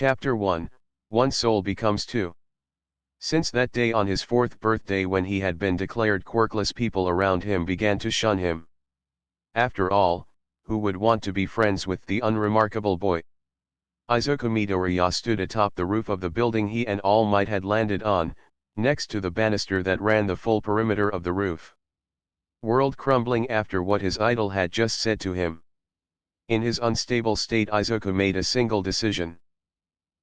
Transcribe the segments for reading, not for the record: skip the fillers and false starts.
Chapter 1, One Soul Becomes Two. Since that day on his 4th birthday when he had been declared quirkless, people around him began to shun him. After all, who would want to be friends with the unremarkable boy? Izuku Midoriya stood atop the roof of the building he and All Might had landed on, next to the banister that ran the full perimeter of the roof. World crumbling after what his idol had just said to him. In his unstable state, Izuku made a single decision.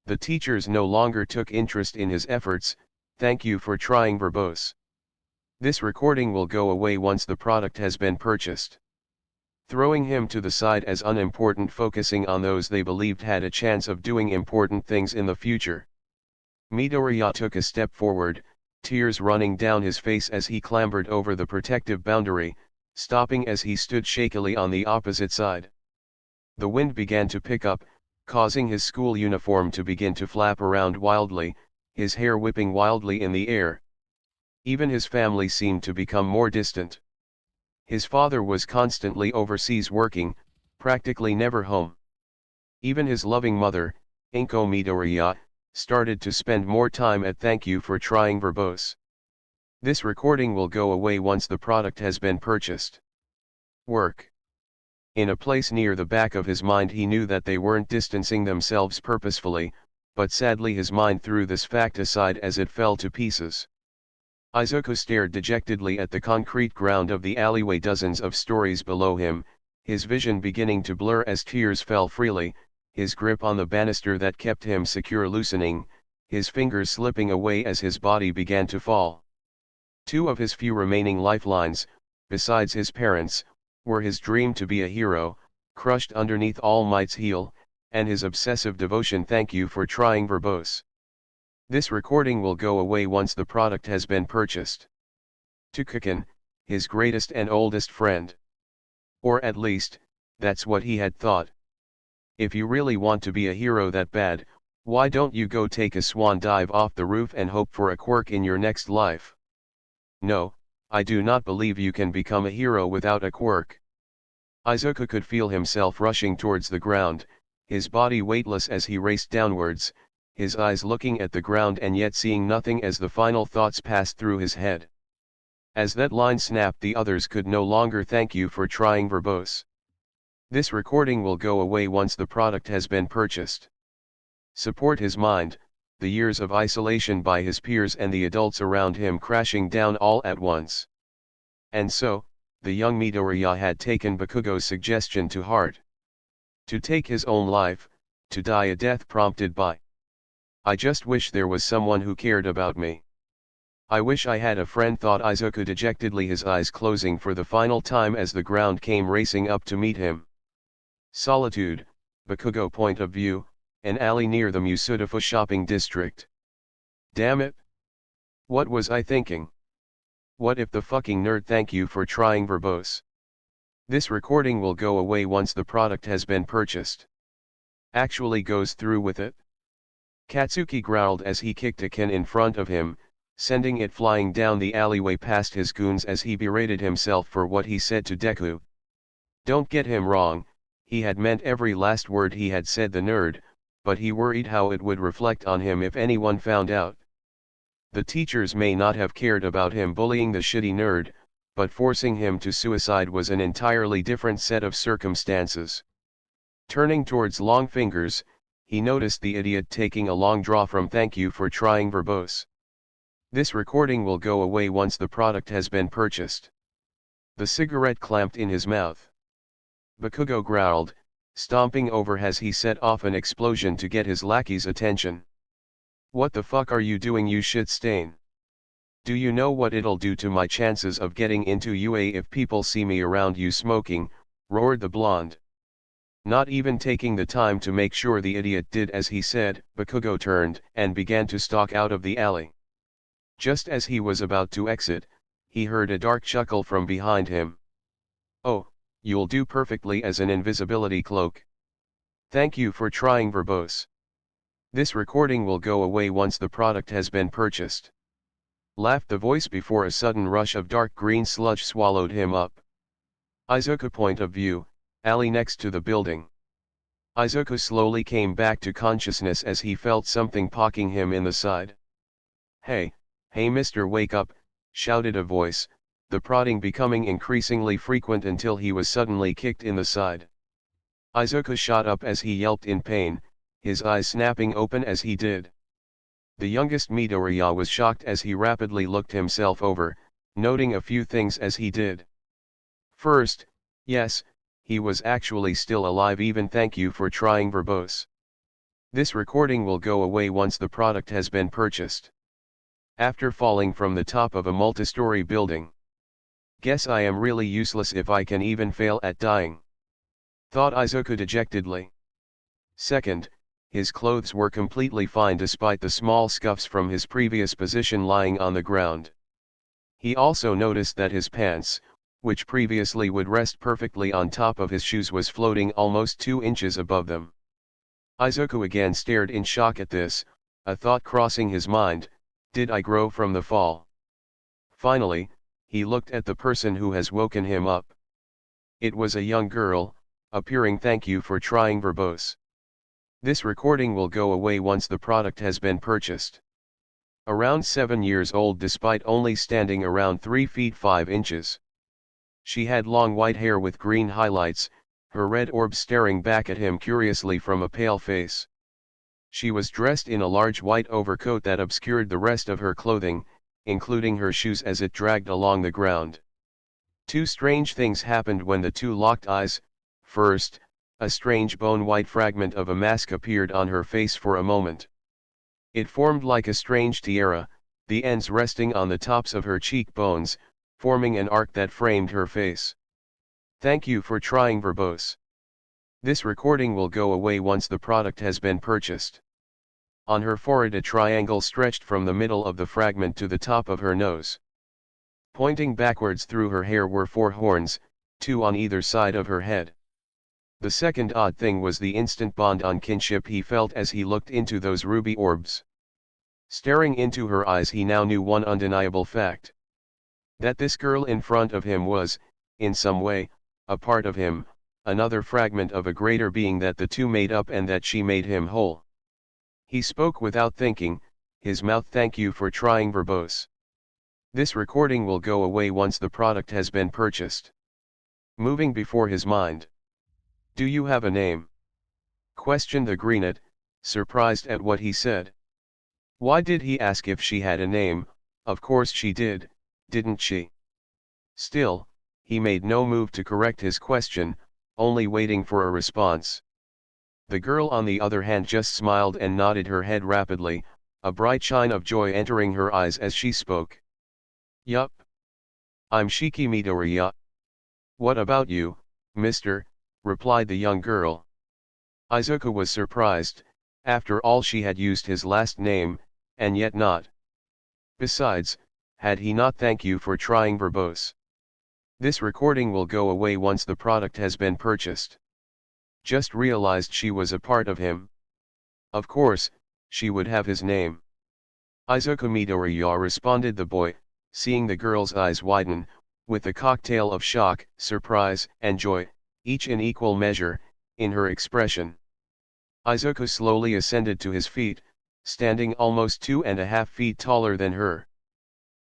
The teachers no longer took interest in his efforts. Thank you for trying, verbose. This recording will go away once the product has been purchased. Throwing him to the side as unimportant, focusing on those they believed had a chance of doing important things in the future. Midoriya took a step forward, tears running down his face as he clambered over the protective boundary, stopping as he stood shakily on the opposite side. The wind began to pick up, causing his school uniform to begin to flap around wildly, his hair whipping wildly in the air. Even his family seemed to become more distant. His father was constantly overseas working, practically never home. Even his loving mother, Izuku Midoriya, started to spend more time at thank you for trying, verbose. This recording will go away once the product has been purchased. Work. In a place near the back of his mind he knew that they weren't distancing themselves purposefully, but sadly his mind threw this fact aside as it fell to pieces. Izuku stared dejectedly at the concrete ground of the alleyway dozens of stories below him, his vision beginning to blur as tears fell freely, his grip on the banister that kept him secure loosening, his fingers slipping away as his body began to fall. Two of his few remaining lifelines, besides his parents, were his dream to be a hero, crushed underneath All Might's heel, and his obsessive devotion. Thank you for trying, verbose. This recording will go away once the product has been purchased. To Kuken, his greatest and oldest friend. Or at least, that's what he had thought. If you really want to be a hero that bad, why don't you go take a swan dive off the roof and hope for a quirk in your next life? No, I do not believe you can become a hero without a quirk. Izuku could feel himself rushing towards the ground, his body weightless as he raced downwards, his eyes looking at the ground and yet seeing nothing as the final thoughts passed through his head. As that line snapped, the others could no longer thank you for trying, verbose. This recording will go away once the product has been purchased. Support his mind, the years of isolation by his peers and the adults around him crashing down all at once. And so, the young Midoriya had taken Bakugo's suggestion to heart. To take his own life, to die a death prompted by, I just wish there was someone who cared about me. I wish I had a friend, thought Izuku dejectedly, his eyes closing for the final time as the ground came racing up to meet him. Solitude, Bakugo point of view, an alley near the Musudafu shopping district. Damn it! What was I thinking? What if the fucking nerd? Thank you for trying, verbose. This recording will go away once the product has been purchased. Actually goes through with it? Katsuki growled as he kicked a can in front of him, sending it flying down the alleyway past his goons as he berated himself for what he said to Deku. Don't get him wrong, he had meant every last word he had said, the nerd, but he worried how it would reflect on him if anyone found out. The teachers may not have cared about him bullying the shitty nerd, but forcing him to suicide was an entirely different set of circumstances. Turning towards Long Fingers, he noticed the idiot taking a long draw from thank you for trying, verbose. This recording will go away once the product has been purchased. The cigarette clamped in his mouth. Bakugo growled, stomping over as he set off an explosion to get his lackey's attention. What the fuck are you doing, you shit stain? Do you know what it'll do to my chances of getting into UA if people see me around you smoking? Roared the blonde. Not even taking the time to make sure the idiot did as he said, Bakugo turned and began to stalk out of the alley. Just as he was about to exit, he heard a dark chuckle from behind him. Oh, you'll do perfectly as an invisibility cloak. Thank you for trying, verbose. This recording will go away once the product has been purchased. Laughed the voice before a sudden rush of dark green sludge swallowed him up. Izuku point of view, alley next to the building. Izuku slowly came back to consciousness as he felt something poking him in the side. "Hey, hey mister, wake up," shouted a voice, the prodding becoming increasingly frequent until he was suddenly kicked in the side. Izuku shot up as he yelped in pain, his eyes snapping open as he did. The youngest Midoriya was shocked as he rapidly looked himself over, noting a few things as he did. First, yes, he was actually still alive, even thank you for trying verbose. This recording will go away once the product has been purchased. After falling from the top of a multi-story building. Guess I am really useless if I can even fail at dying, thought Izuku dejectedly. Second, his clothes were completely fine despite the small scuffs from his previous position lying on the ground. He also noticed that his pants, which previously would rest perfectly on top of his shoes, was floating almost 2 inches above them. Izuku again stared in shock at this, a thought crossing his mind, did I grow from the fall? Finally, he looked at the person who has woken him up. It was a young girl, appearing thank you for trying verbose. This recording will go away once the product has been purchased. Around 7 years old despite only standing around 3 feet 5 inches. She had long white hair with green highlights, her red orbs staring back at him curiously from a pale face. She was dressed in a large white overcoat that obscured the rest of her clothing, including her shoes as it dragged along the ground. Two strange things happened when the two locked eyes. First, a strange bone-white fragment of a mask appeared on her face for a moment. It formed like a strange tiara, the ends resting on the tops of her cheekbones, forming an arc that framed her face. Thank you for trying verbose. This recording will go away once the product has been purchased. On her forehead a triangle stretched from the middle of the fragment to the top of her nose. Pointing backwards through her hair were 4 horns, 2 on either side of her head. The second odd thing was the instant bond on kinship he felt as he looked into those ruby orbs. Staring into her eyes, he now knew one undeniable fact. That this girl in front of him was, in some way, a part of him, another fragment of a greater being that the two made up, and that she made him whole. He spoke without thinking, his mouth thank you for trying verbose. This recording will go away once the product has been purchased. Moving before his mind. Do you have a name? Questioned the greenet, surprised at what he said. Why did he ask if she had a name? Of course she did, didn't she? Still, he made no move to correct his question, only waiting for a response. The girl on the other hand just smiled and nodded her head rapidly, a bright shine of joy entering her eyes as she spoke. Yup. I'm Shiki Midoriya. What about you, mister? Replied the young girl. Izuku was surprised, after all she had used his last name, and yet not. Besides, had he not thank you for trying verbose. This recording will go away once the product has been purchased. Just realized she was a part of him. Of course, she would have his name. Izuku Midoriya, responded the boy, seeing the girl's eyes widen, with a cocktail of shock, surprise, and joy, each in equal measure, in her expression. Izuku slowly ascended to his feet, standing almost 2.5 feet taller than her.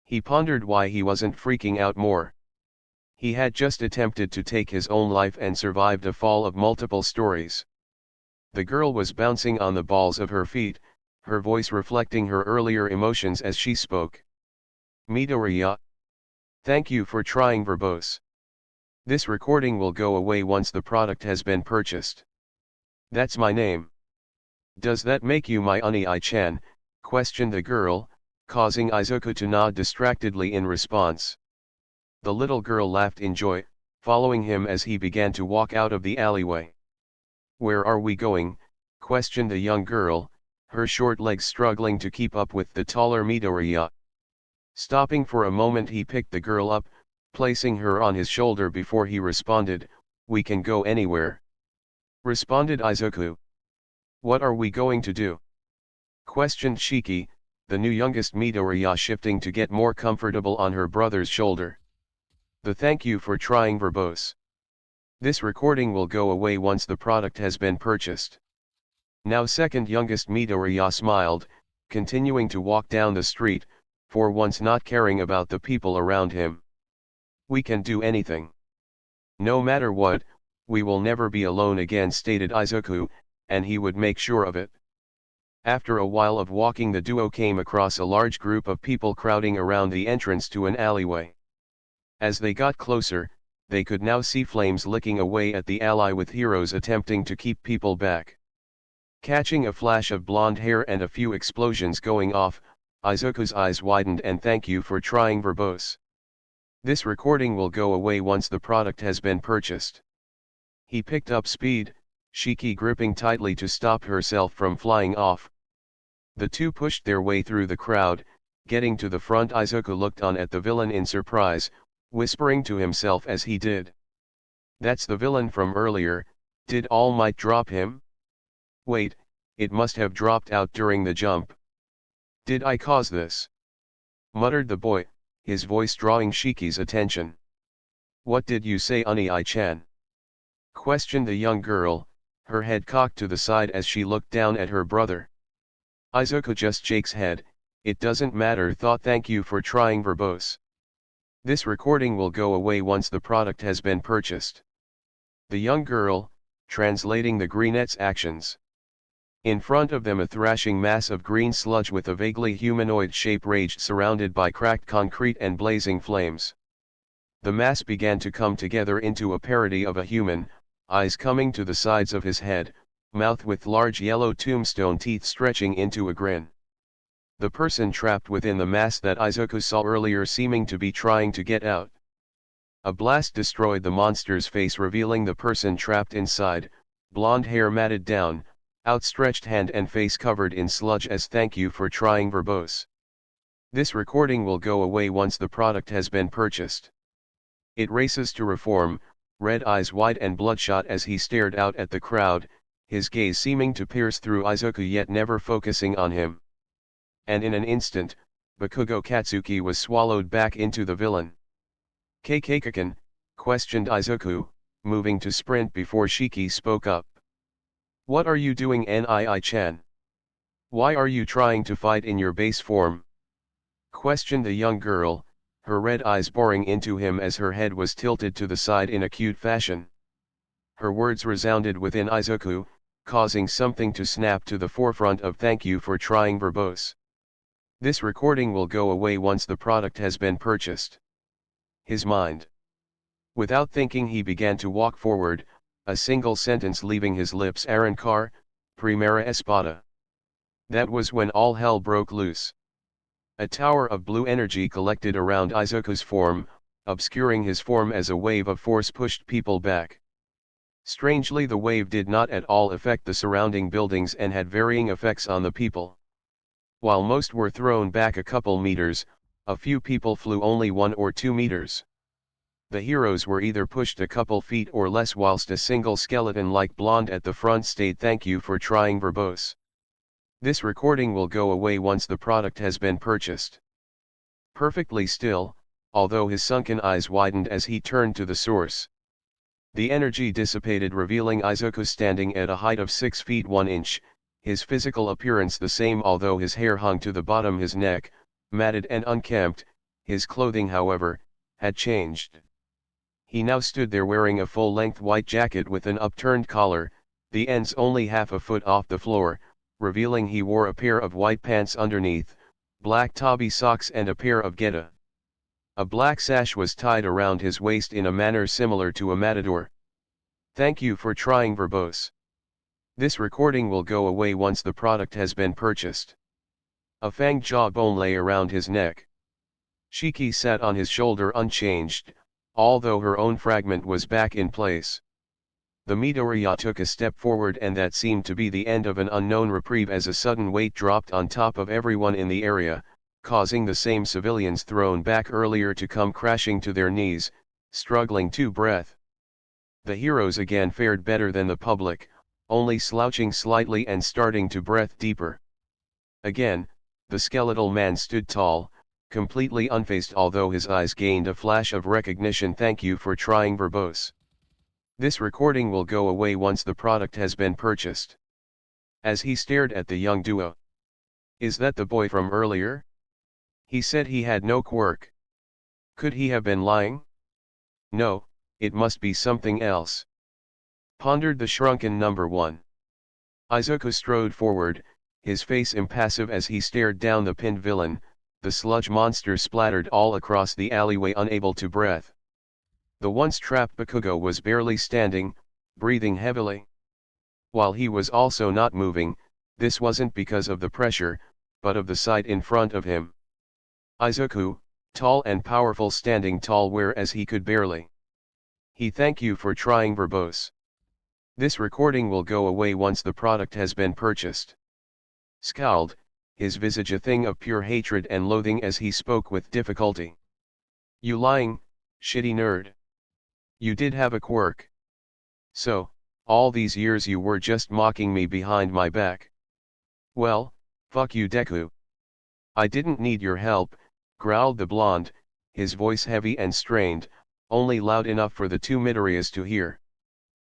He pondered why he wasn't freaking out more. He had just attempted to take his own life and survived a fall of multiple stories. The girl was bouncing on the balls of her feet, her voice reflecting her earlier emotions as she spoke. Midoriya. Thank you for trying verbose. This recording will go away once the product has been purchased. That's my name. Does that make you my Unii-chan? Questioned the girl, causing Izuku to nod distractedly in response. The little girl laughed in joy, following him as he began to walk out of the alleyway. Where are we going? Questioned the young girl, her short legs struggling to keep up with the taller Midoriya. Stopping for a moment, he picked the girl up, placing her on his shoulder before he responded, we can go anywhere. Responded Izuku. What are we going to do? Questioned Shiki, the new youngest Midoriya, shifting to get more comfortable on her brother's shoulder. The thank you for trying verbose. This recording will go away once the product has been purchased. Now second youngest Midoriya smiled, continuing to walk down the street, for once not caring about the people around him. We can do anything. No matter what, we will never be alone again, stated Izuku, and he would make sure of it. After a while of walking, the duo came across a large group of people crowding around the entrance to an alleyway. As they got closer, they could now see flames licking away at the ally, with heroes attempting to keep people back. Catching a flash of blonde hair and a few explosions going off, Izuku's eyes widened and thank you for trying verbose. This recording will go away once the product has been purchased. He picked up speed, Shiki gripping tightly to stop herself from flying off. The two pushed their way through the crowd, getting to the front. Izuku looked on at the villain in surprise, whispering to himself as he did. That's the villain from earlier. Did All Might drop him? Wait, it must have dropped out during the jump. Did I cause this? Muttered the boy, his voice drawing Shiki's attention. What did you say, Unai-chan? Questioned the young girl, her head cocked to the side as she looked down at her brother. Izuku just shakes head. It doesn't matter, thought. Thank you for trying verbose. This recording will go away once the product has been purchased. The young girl, translating the greenette's actions. In front of them a thrashing mass of green sludge with a vaguely humanoid shape raged, surrounded by cracked concrete and blazing flames. The mass began to come together into a parody of a human, eyes coming to the sides of his head, mouth with large yellow tombstone teeth stretching into a grin. The person trapped within the mass that Izuku saw earlier seeming to be trying to get out. A blast destroyed the monster's face, revealing the person trapped inside, blonde hair matted down, outstretched hand and face covered in sludge as thank you for trying verbose. This recording will go away once the product has been purchased. It races to reform, red eyes wide and bloodshot as he stared out at the crowd, his gaze seeming to pierce through Izuku yet never focusing on him. And in an instant, Bakugo Katsuki was swallowed back into the villain. Keikaken, questioned Izuku, moving to sprint before Shiki spoke up. What are you doing, Nii-chan? Why are you trying to fight in your base form? Questioned the young girl, her red eyes boring into him as her head was tilted to the side in a cute fashion. Her words resounded within Izuku, causing something to snap to the forefront of thank you for trying verbose. This recording will go away once the product has been purchased. His mind. Without thinking he began to walk forward, a single sentence leaving his lips: Arrancar, Primera Espada. That was when all hell broke loose. A tower of blue energy collected around Izuku's form, obscuring his form as a wave of force pushed people back. Strangely, the wave did not at all affect the surrounding buildings and had varying effects on the people. While most were thrown back a couple meters, a few people flew only 1 or 2 meters. The heroes were either pushed a couple feet or less, whilst a single skeleton-like blonde at the front stayed. Thank you for trying verbose. This recording will go away once the product has been purchased. Perfectly still, although his sunken eyes widened as he turned to the source. The energy dissipated, revealing Izuku standing at a height of 6 feet 1 inch, his physical appearance the same although his hair hung to the bottom his neck, matted and unkempt. His clothing, however, had changed. He now stood there wearing a full-length white jacket with an upturned collar, the ends only half a foot off the floor, revealing he wore a pair of white pants underneath, black tabi socks and a pair of geta. A black sash was tied around his waist in a manner similar to a matador. Thank you for trying verbose. This recording will go away once the product has been purchased. A fanged jawbone lay around his neck. Shiki sat on his shoulder unchanged, although her own fragment was back in place. The Midoriya took a step forward, and that seemed to be the end of an unknown reprieve as a sudden weight dropped on top of everyone in the area, causing the same civilians thrown back earlier to come crashing to their knees, struggling to breath. The heroes again fared better than the public, only slouching slightly and starting to breathe deeper. Again, the skeletal man stood tall, completely unfazed although his eyes gained a flash of recognition. Thank you for trying verbose. This recording will go away once the product has been purchased. As he stared at the young duo. Is that the boy from earlier? He said he had no quirk. Could he have been lying? No, it must be something else. Pondered the shrunken number one. Izuku strode forward, his face impassive as he stared down the pinned villain. The sludge monster splattered all across the alleyway, unable to breathe. The once trapped Bakugo was barely standing, breathing heavily. While he was also not moving, this wasn't because of the pressure, but of the sight in front of him. Izuku, tall and powerful, standing tall whereas he could barely. He thank you for trying verbose. This recording will go away once the product has been purchased. Scowled, his visage a thing of pure hatred and loathing as he spoke with difficulty. You lying, shitty nerd. You did have a quirk. So, all these years you were just mocking me behind my back. Well, fuck you Deku. I didn't need your help, growled the blonde, his voice heavy and strained, only loud enough for the two Midoriyas to hear.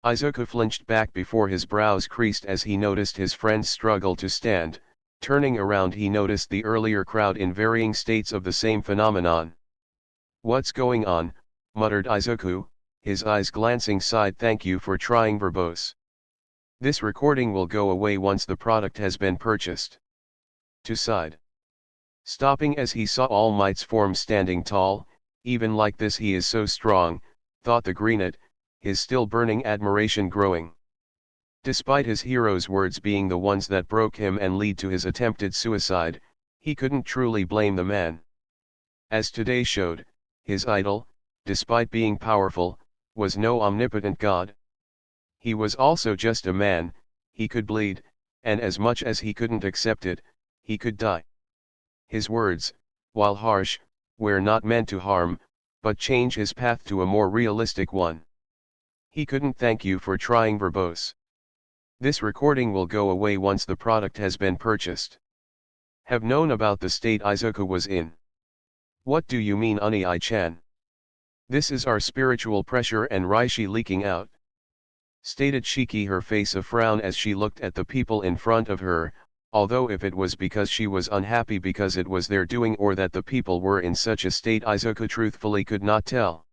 Izuku flinched back before his brows creased as he noticed his friend's struggle to stand. Turning around he noticed the earlier crowd in varying states of the same phenomenon. What's going on, muttered Izuku, his eyes glancing side. Thank you for trying verbose. This recording will go away once the product has been purchased. To side. Stopping as he saw All Might's form standing tall. Even like this he is so strong, thought the greenet, his still burning admiration growing. Despite his hero's words being the ones that broke him and lead to his attempted suicide, he couldn't truly blame the man. As today showed, his idol, despite being powerful, was no omnipotent god. He was also just a man. He could bleed, and as much as he couldn't accept it, he could die. His words, while harsh, were not meant to harm, but change his path to a more realistic one. He couldn't thank you for trying verbose. This recording will go away once the product has been purchased. Have known about the state Izuku was in. What do you mean, Unii-chan? This is our spiritual pressure and Reishi leaking out. Stated Shiki, her face a frown as she looked at the people in front of her, although if it was because she was unhappy because it was their doing or that the people were in such a state, Izuku truthfully could not tell.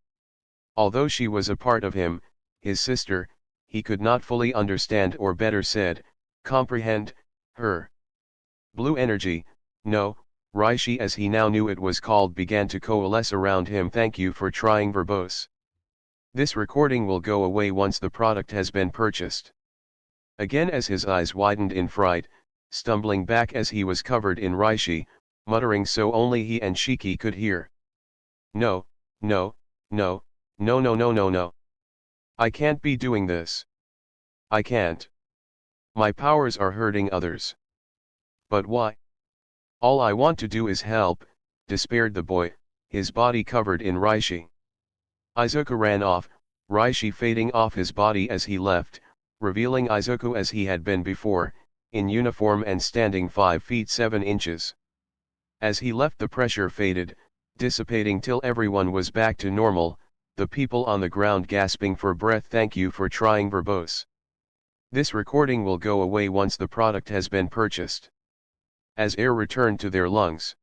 Although she was a part of him, his sister, he could not fully understand, or better said, comprehend, her. Blue energy, no, Reishi as he now knew it was called, began to coalesce around him. Thank you for trying verbose. This recording will go away once the product has been purchased. Again as his eyes widened in fright, stumbling back as he was covered in Reishi, muttering so only he and Shiki could hear. No, no, no, no no no no no. I can't be doing this. I can't. My powers are hurting others. But why? All I want to do is help, despaired the boy, his body covered in Reishi. Izuku ran off, Reishi fading off his body as he left, revealing Izuku as he had been before, in uniform and standing 5 feet 7 inches. As he left the pressure faded, dissipating till everyone was back to normal, the people on the ground gasping for breath. Thank you for trying verbose. This recording will go away once the product has been purchased. As air returned to their lungs.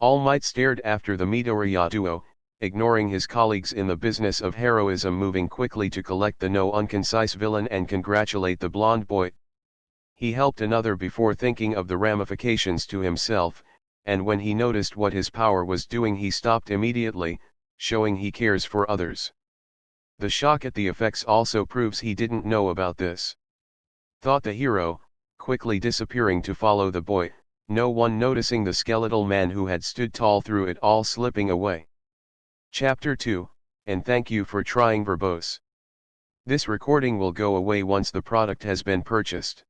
All Might stared after the Midoriya duo, ignoring his colleagues in the business of heroism, moving quickly to collect the no unconcise villain and congratulate the blonde boy. He helped another before thinking of the ramifications to himself, and when he noticed what his power was doing he stopped immediately, showing he cares for others. The shock at the effects also proves he didn't know about this. Thought the hero, quickly disappearing to follow the boy, no one noticing the skeletal man who had stood tall through it all slipping away. Chapter 2, and thank you for trying verbose. This recording will go away once the product has been purchased.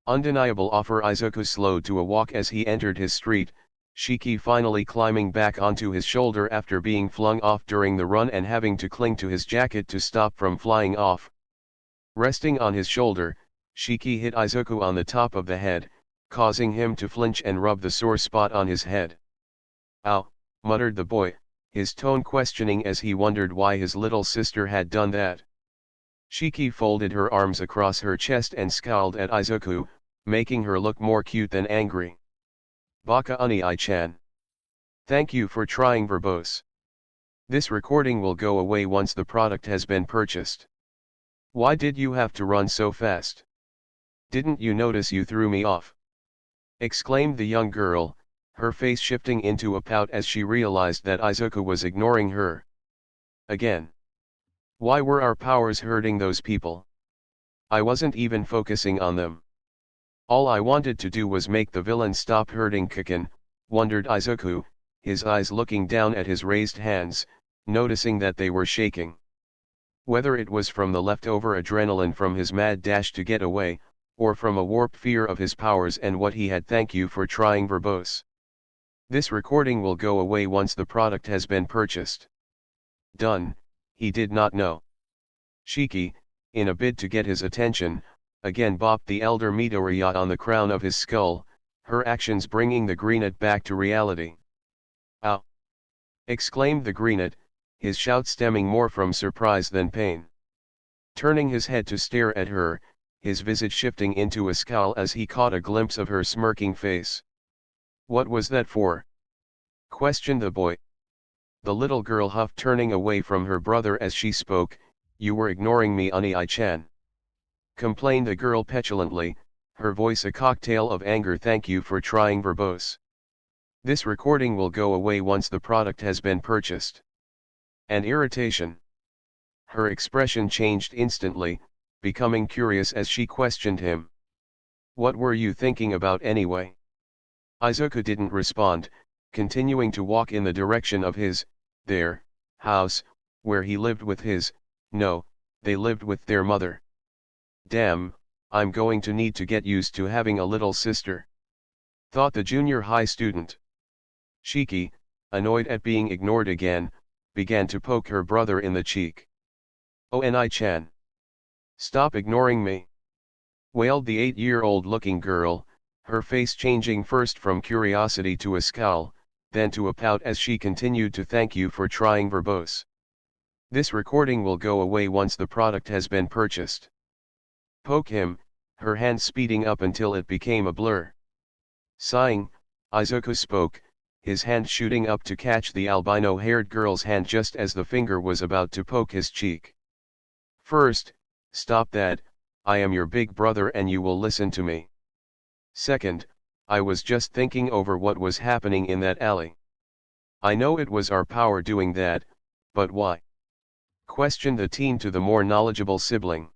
Undeniable offer. Izuku slowed to a walk as he entered his street, Shiki finally climbing back onto his shoulder after being flung off during the run and having to cling to his jacket to stop from flying off. Resting on his shoulder, Shiki hit Izuku on the top of the head, causing him to flinch and rub the sore spot on his head. Ow, muttered the boy, his tone questioning as he wondered why his little sister had done that. Shiki folded her arms across her chest and scowled at Izuku, making her look more cute than angry. Baka Unii-chan. Thank you for trying verbose. This recording will go away once the product has been purchased. Why did you have to run so fast? Didn't you notice you threw me off? Exclaimed the young girl, her face shifting into a pout as she realized that Izuku was ignoring her. Again. Why were our powers hurting those people? I wasn't even focusing on them. All I wanted to do was make the villain stop hurting Kiken, wondered Izuku, his eyes looking down at his raised hands, noticing that they were shaking. Whether it was from the leftover adrenaline from his mad dash to get away, or from a warped fear of his powers and what he had. Thank you for trying verbose. This recording will go away once the product has been purchased. Done, he did not know. Shiki, in a bid to get his attention, again bopped the elder Midoriya on the crown of his skull, her actions bringing the greenet back to reality. Ow! Exclaimed the greenet, his shout stemming more from surprise than pain. Turning his head to stare at her, his visage shifting into a scowl as he caught a glimpse of her smirking face. What was that for? Questioned the boy. The little girl huffed, turning away from her brother as she spoke. You were ignoring me, Unii-chan. Complained the girl petulantly, her voice a cocktail of anger. Thank you for trying verbose. This recording will go away once the product has been purchased. And irritation. Her expression changed instantly, becoming curious as she questioned him. What were you thinking about anyway? Izuku didn't respond, continuing to walk in the direction of their house, where he lived with they lived with their mother. Damn, I'm going to need to get used to having a little sister, thought the junior high student. Shiki, annoyed at being ignored again, began to poke her brother in the cheek. Oni-chan. Stop ignoring me, wailed the 8-year-old looking girl, her face changing first from curiosity to a scowl, then to a pout as she continued to thank you for trying verbose. This recording will go away once the product has been purchased. Poke him, her hand speeding up until it became a blur. Sighing, Izuku spoke, his hand shooting up to catch the albino-haired girl's hand just as the finger was about to poke his cheek. First, stop that, I am your big brother and you will listen to me. Second, I was just thinking over what was happening in that alley. I know it was our power doing that, but why? Questioned the teen to the more knowledgeable sibling.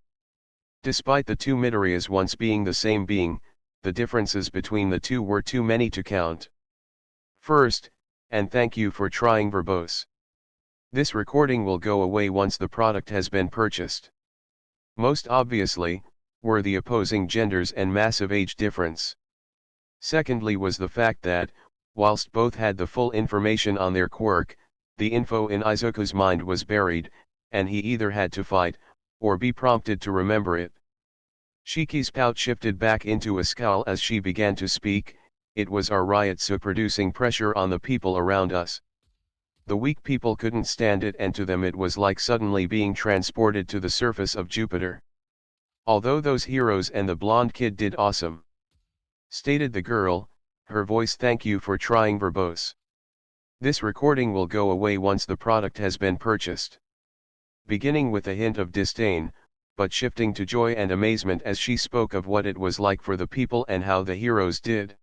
Despite the two Midoriyas once being the same being, the differences between the two were too many to count. First, and thank you for trying verbose. This recording will go away once the product has been purchased. Most obviously, were the opposing genders and massive age difference. Secondly was the fact that, whilst both had the full information on their quirk, the info in Izuku's mind was buried, and he either had to fight, or be prompted to remember it. Shiki's pout shifted back into a scowl as she began to speak. It was our riot so producing pressure on the people around us. The weak people couldn't stand it, and to them it was like suddenly being transported to the surface of Jupiter. Although those heroes and the blonde kid did awesome, stated the girl, her voice. Thank you for trying verbose. This recording will go away once the product has been purchased. Beginning with a hint of disdain, but shifting to joy and amazement as she spoke of what it was like for the people and how the heroes did.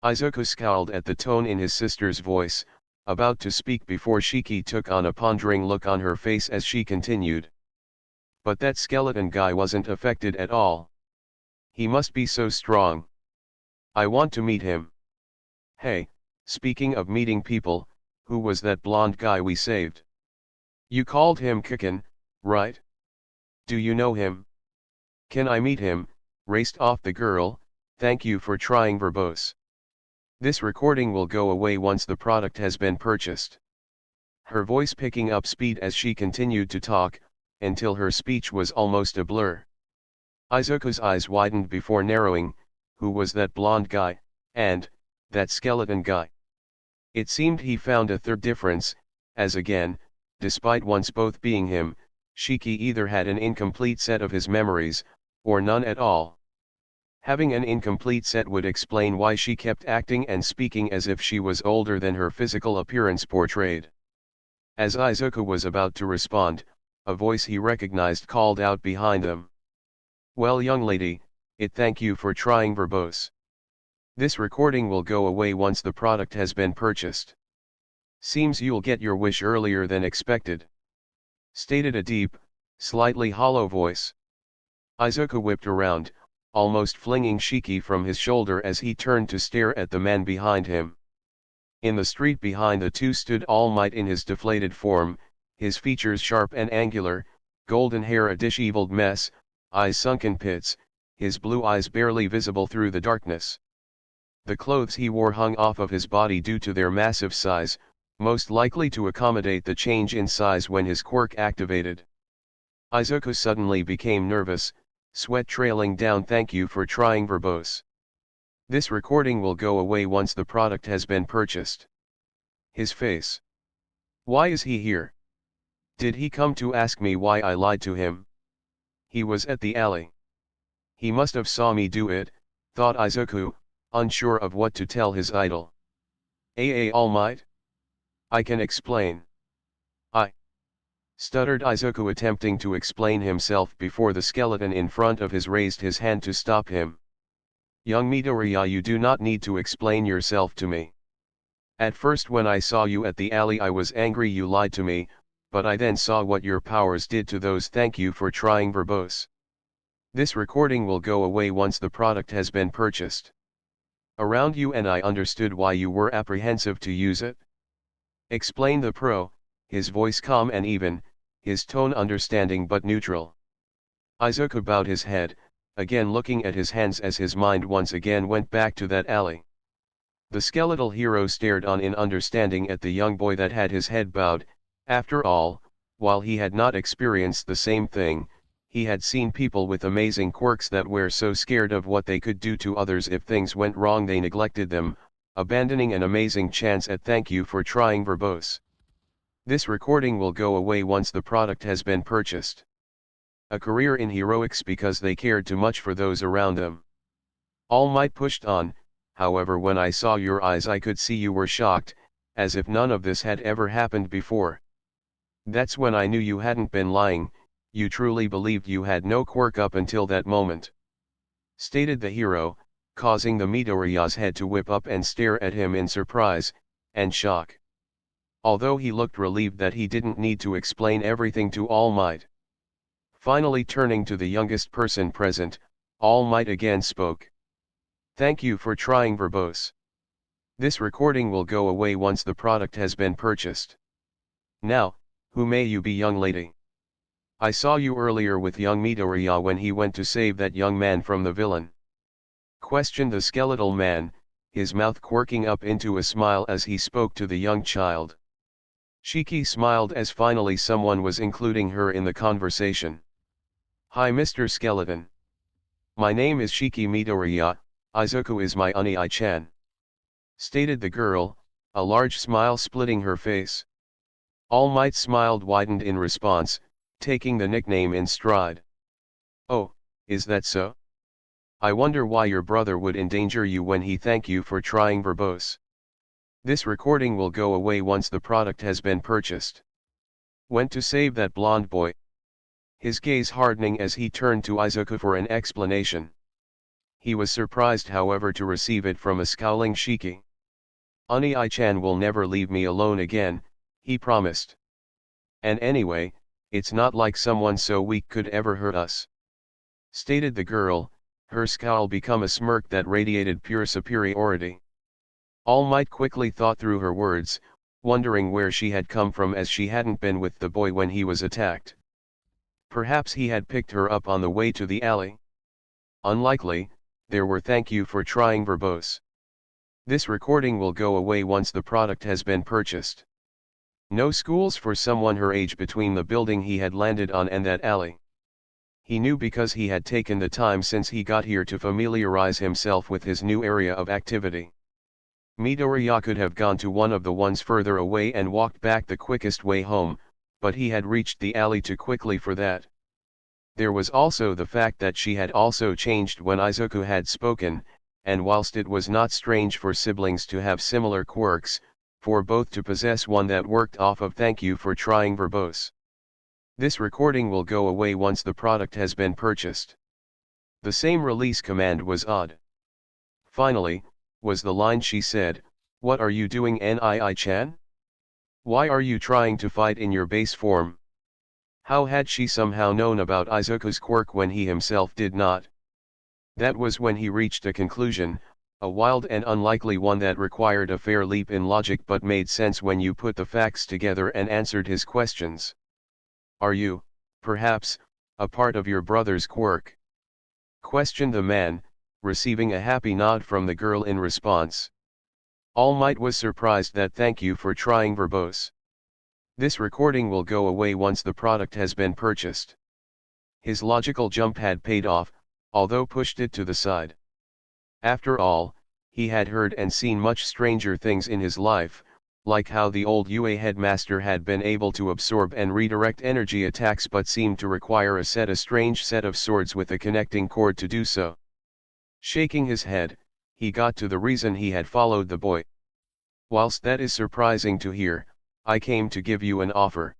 Izuku scowled at the tone in his sister's voice, about to speak before Shiki took on a pondering look on her face as she continued. But that skeleton guy wasn't affected at all. He must be so strong. I want to meet him. Hey, speaking of meeting people, who was that blonde guy we saved? You called him Kiken, right? Do you know him? Can I meet him? Raced off the girl. Thank you for trying verbose. This recording will go away once the product has been purchased. Her voice picking up speed as she continued to talk, until her speech was almost a blur. Izuku's eyes widened before narrowing. Who was that blonde guy, and that skeleton guy? It seemed he found a third difference, as again, despite once both being him, Shiki either had an incomplete set of his memories, or none at all. Having an incomplete set would explain why she kept acting and speaking as if she was older than her physical appearance portrayed. As Izuku was about to respond, a voice he recognized called out behind them. "Well, young lady, thank you for trying verbose. This recording will go away once the product has been purchased. Seems you'll get your wish earlier than expected," stated a deep, slightly hollow voice. Izuku whipped around, almost flinging Shiki from his shoulder as he turned to stare at the man behind him. In the street behind the two stood All Might in his deflated form, his features sharp and angular, golden hair a disheveled mess, eyes sunken pits, his blue eyes barely visible through the darkness. The clothes he wore hung off of his body due to their massive size, most likely to accommodate the change in size when his quirk activated. Izuku suddenly became nervous, sweat trailing down. "Thank you for trying verbose. This recording will go away once the product has been purchased." His face. Why is he here? Did he come to ask me why I lied to him? He was at the alley. He must have saw me do it, thought Izuku, unsure of what to tell his idol. All Might? I can explain. I stuttered Izuku, attempting to explain himself before the skeleton in front of his raised his hand to stop him. "Young Midoriya, you do not need to explain yourself to me. At first when I saw you at the alley I was angry you lied to me, but I then saw what your powers did to those. Thank you for trying verbose. This recording will go away once the product has been purchased. Around you and I understood why you were apprehensive to use it," explained the pro, his voice calm and even, his tone understanding but neutral. Izuku bowed his head, again looking at his hands as his mind once again went back to that alley. The skeletal hero stared on in understanding at the young boy that had his head bowed. After all, while he had not experienced the same thing, he had seen people with amazing quirks that were so scared of what they could do to others if things went wrong they neglected them, abandoning an amazing chance at "Thank you for trying verbose. This recording will go away once the product has been purchased." A career in heroics because they cared too much for those around them. All Might pushed on, "However, when I saw your eyes I could see you were shocked, as if none of this had ever happened before. That's when I knew you hadn't been lying, you truly believed you had no quirk up until that moment," stated the hero, causing the Midoriya's head to whip up and stare at him in surprise and shock. Although he looked relieved that he didn't need to explain everything to All Might. Finally turning to the youngest person present, All Might again spoke. "Thank you for trying verbose. This recording will go away once the product has been purchased. Now, who may you be, young lady? I saw you earlier with young Midoriya when he went to save that young man from the villain," questioned the skeletal man, his mouth quirking up into a smile as he spoke to the young child. Shiki smiled as finally someone was including her in the conversation. "Hi Mr. Skeleton. My name is Shiki Midoriya, Izuku is my Unii-chan," stated the girl, a large smile splitting her face. All Might smiled widened in response, taking the nickname in stride. "Oh, is that so? I wonder why your brother would endanger you when he thank you for trying verbose. This recording will go away once the product has been purchased. Went to save that blonde boy." His gaze hardening as he turned to Izuku for an explanation. He was surprised however to receive it from a scowling Shiki. "Unii-chan will never leave me alone again," he promised. "And anyway, it's not like someone so weak could ever hurt us," stated the girl, her scowl become a smirk that radiated pure superiority. All Might quickly thought through her words, wondering where she had come from as she hadn't been with the boy when he was attacked. Perhaps he had picked her up on the way to the alley. Unlikely, there were "Thank you for trying verbose. This recording will go away once the product has been purchased." No schools for someone her age between the building he had landed on and that alley. He knew because he had taken the time since he got here to familiarize himself with his new area of activity. Midoriya could have gone to one of the ones further away and walked back the quickest way home, but he had reached the alley too quickly for that. There was also the fact that she had also changed when Izuku had spoken, and whilst it was not strange for siblings to have similar quirks, for both to possess one that worked off of thank you for trying verbose. This recording will go away once the product has been purchased. The same release command was odd. Finally, was the line she said, "What are you doing, Nii-chan? Why are you trying to fight in your base form?" How had she somehow known about Izuku's quirk when he himself did not? That was when he reached a conclusion, a wild and unlikely one that required a fair leap in logic but made sense when you put the facts together and answered his questions. "Are you, perhaps, a part of your brother's quirk?" questioned the man, receiving a happy nod from the girl in response. All Might was surprised that thank you for trying verbose. This recording will go away once the product has been purchased. His logical jump had paid off, although pushed it to the side. After all, he had heard and seen much stranger things in his life, like how the old UA headmaster had been able to absorb and redirect energy attacks but seemed to require a strange set of swords with a connecting cord to do so. Shaking his head, he got to the reason he had followed the boy. "Whilst that is surprising to hear, I came to give you an offer,"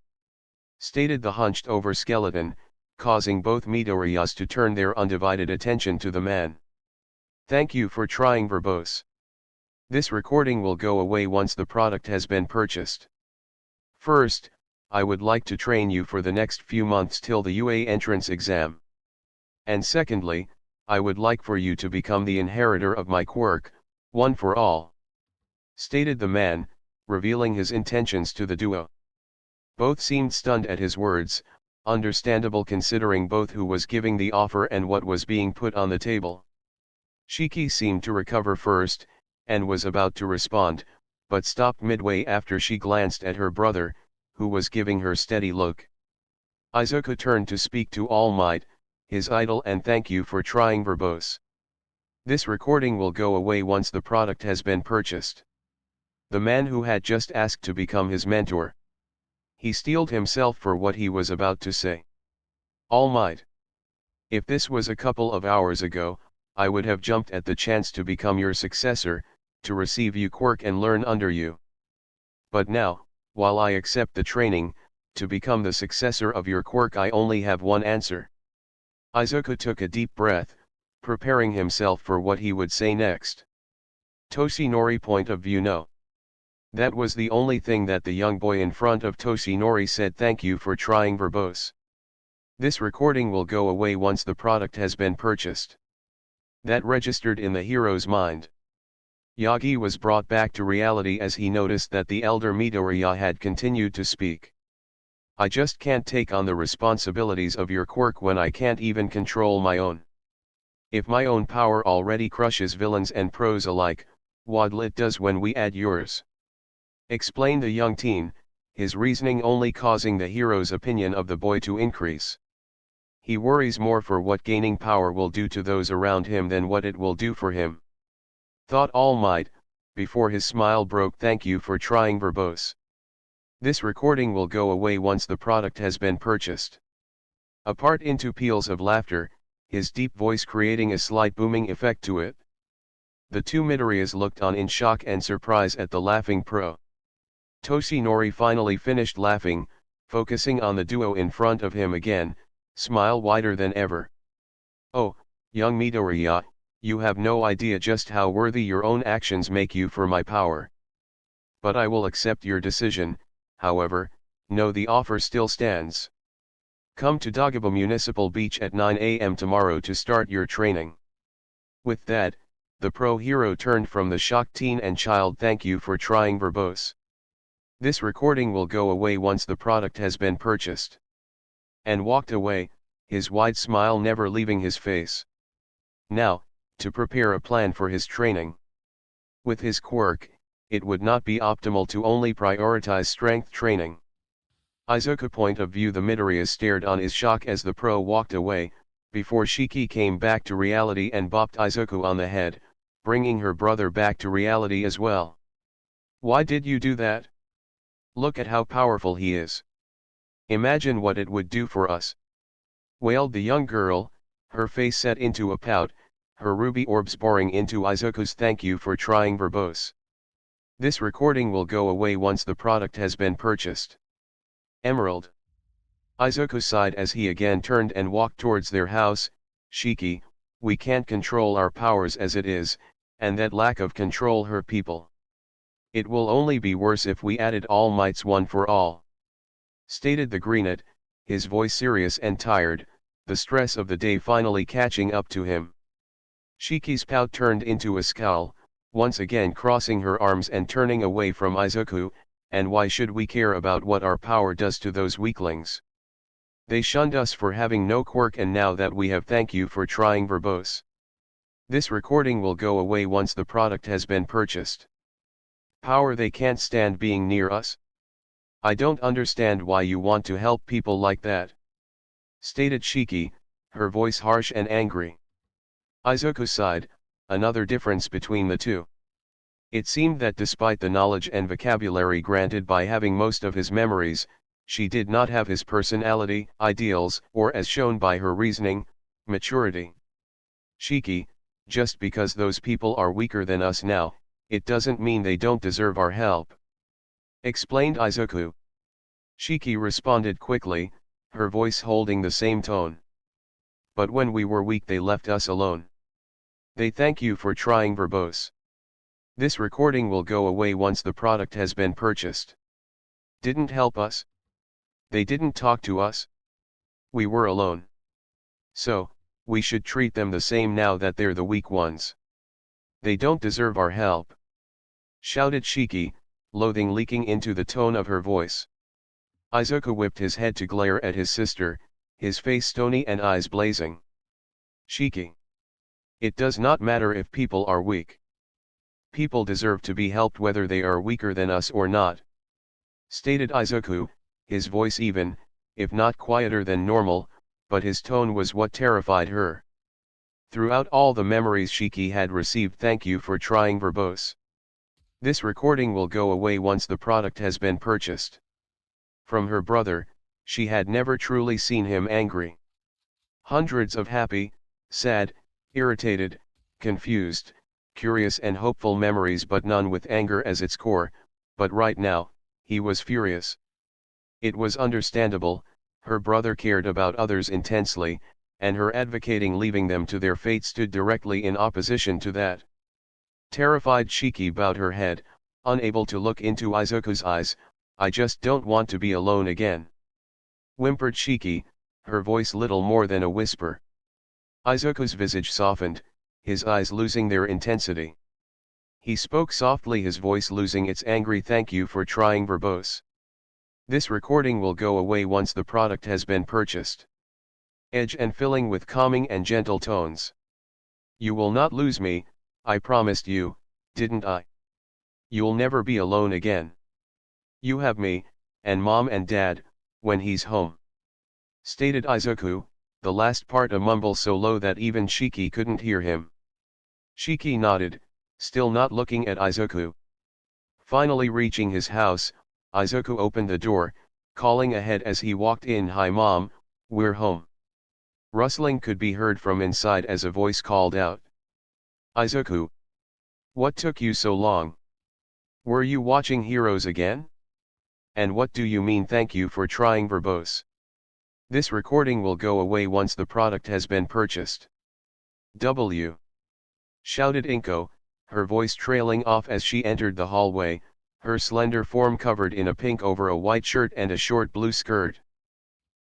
stated the hunched-over skeleton, causing both Midoriyas to turn their undivided attention to the man. "Thank you for trying verbose. This recording will go away once the product has been purchased. First, I would like to train you for the next few months till the UA entrance exam. And secondly, I would like for you to become the inheritor of my quirk, one for all," stated the man, revealing his intentions to the duo. Both seemed stunned at his words, understandable considering both who was giving the offer and what was being put on the table. Shiki seemed to recover first, and was about to respond, but stopped midway after she glanced at her brother, who was giving her steady look. Izuku turned to speak to All Might, his idol, and thank you for trying verbose. This recording will go away once the product has been purchased. The man who had just asked to become his mentor. He steeled himself for what he was about to say. "All Might. If this was a couple of hours ago, I would have jumped at the chance to become your successor, to receive you quirk and learn under you. But now, while I accept the training, to become the successor of your quirk I only have one answer." Izuku took a deep breath, preparing himself for what he would say next. Toshinori point of view no. That was the only thing that the young boy in front of Toshinori said. "Thank you for trying verbose. This recording will go away once the product has been purchased." That registered in the hero's mind. Yagi was brought back to reality as he noticed that the elder Midoriya had continued to speak. "I just can't take on the responsibilities of your quirk when I can't even control my own. If my own power already crushes villains and pros alike, what'll it does when we add yours?" explained the young teen, his reasoning only causing the hero's opinion of the boy to increase. He worries more for what gaining power will do to those around him than what it will do for him. Thought All Might, before his smile broke. "Thank you for trying verbose. This recording will go away once the product has been purchased." Apart into peals of laughter, his deep voice creating a slight booming effect to it. The two Midoriyas looked on in shock and surprise at the laughing pro. Toshinori finally finished laughing, focusing on the duo in front of him again, smile wider than ever. "Oh, young Midoriya, you have no idea just how worthy your own actions make you for my power. But I will accept your decision, however, no, the offer still stands. Come to Dagaba Municipal Beach at 9 a.m. tomorrow to start your training." With that, the pro hero turned from the shocked teen and child. "Thank you for trying verbose. This recording will go away once the product has been purchased." And walked away, his wide smile never leaving his face. Now, to prepare a plan for his training. With his quirk, it would not be optimal to only prioritize strength training. Izuku point of view. The Midoriya stared on his shock as the pro walked away, before Shiki came back to reality and bopped Izuku on the head, bringing her brother back to reality as well. "Why did you do that? Look at how powerful he is. Imagine what it would do for us. Wailed the young girl, her face set into a pout, her ruby orbs boring into Izuku's thank you for trying verbose. This recording will go away once the product has been purchased. Emerald. Izuku sighed as he again turned and walked towards their house. Shiki, we can't control our powers as it is, and that lack of control hurt people. It will only be worse if we added All Might's one for all. Stated the greenet, his voice serious and tired, the stress of the day finally catching up to him. Shiki's pout turned into a scowl, once again crossing her arms and turning away from Izuku. And why should we care about what our power does to those weaklings? They shunned us for having no quirk, and now that we have, thank you for trying verbose. This recording will go away once the product has been purchased. Power, they can't stand being near us. I don't understand why you want to help people like that. Stated Shiki, her voice harsh and angry. Izuku sighed, another difference between the two. It seemed that despite the knowledge and vocabulary granted by having most of his memories, she did not have his personality, ideals, or, as shown by her reasoning, maturity. Shiki, just because those people are weaker than us now, it doesn't mean they don't deserve our help. Explained Izuku. Shiki responded quickly, her voice holding the same tone. But when we were weak they left us alone. They thank you for trying verbose. This recording will go away once the product has been purchased. Didn't help us. They didn't talk to us. We were alone. So, we should treat them the same now that they're the weak ones. They don't deserve our help. Shouted Shiki, loathing leaking into the tone of her voice. Izuku whipped his head to glare at his sister, his face stony and eyes blazing. Shiki. It does not matter if people are weak. People deserve to be helped whether they are weaker than us or not. Stated Izuku, his voice even, if not quieter than normal, but his tone was what terrified her. Throughout all the memories Shiki had received, thank you for trying verbose. This recording will go away once the product has been purchased. From her brother, she had never truly seen him angry. Hundreds of happy, sad, irritated, confused, curious and hopeful memories, but none with anger as its core, but right now, he was furious. It was understandable, her brother cared about others intensely, and her advocating leaving them to their fate stood directly in opposition to that. Terrified, Shiki bowed her head, unable to look into Izuku's eyes. I just don't want to be alone again. Whimpered Shiki, her voice little more than a whisper. Izuku's visage softened, his eyes losing their intensity. He spoke softly, his voice losing its angry thank you for trying verbose. This recording will go away once the product has been purchased. Edge and filling with calming and gentle tones. You will not lose me, I promised you, didn't I? You'll never be alone again. You have me, and Mom and Dad, when he's home. Stated Izuku, the last part a mumble so low that even Shiki couldn't hear him. Shiki nodded, still not looking at Izuku. Finally reaching his house, Izuku opened the door, calling ahead as he walked in, Hi Mom, we're home. Rustling could be heard from inside as a voice called out. Izuku. What took you so long? Were you watching Heroes again? And what do you mean thank you for trying verbose? This recording will go away once the product has been purchased. W. Shouted Inko, her voice trailing off as she entered the hallway, her slender form covered in a pink over a white shirt and a short blue skirt.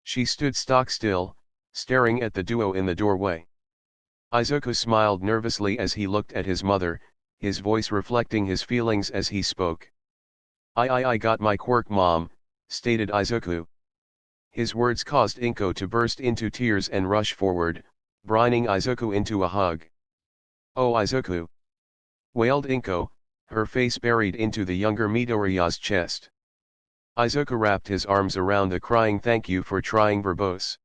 She stood stock still, staring at the duo in the doorway. Izuku smiled nervously as he looked at his mother, his voice reflecting his feelings as he spoke. I got my quirk, Mom, stated Izuku. His words caused Inko to burst into tears and rush forward, brining Izuku into a hug. Oh Izuku! Wailed Inko, her face buried into the younger Midoriya's chest. Izuku wrapped his arms around the crying thank you for trying verbose.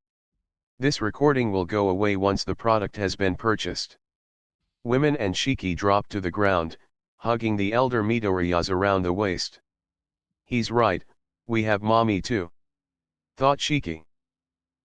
This recording will go away once the product has been purchased. Women and Shiki dropped to the ground, hugging the elder Midoriyas around the waist. He's right, we have mommy too. Thought Shiki.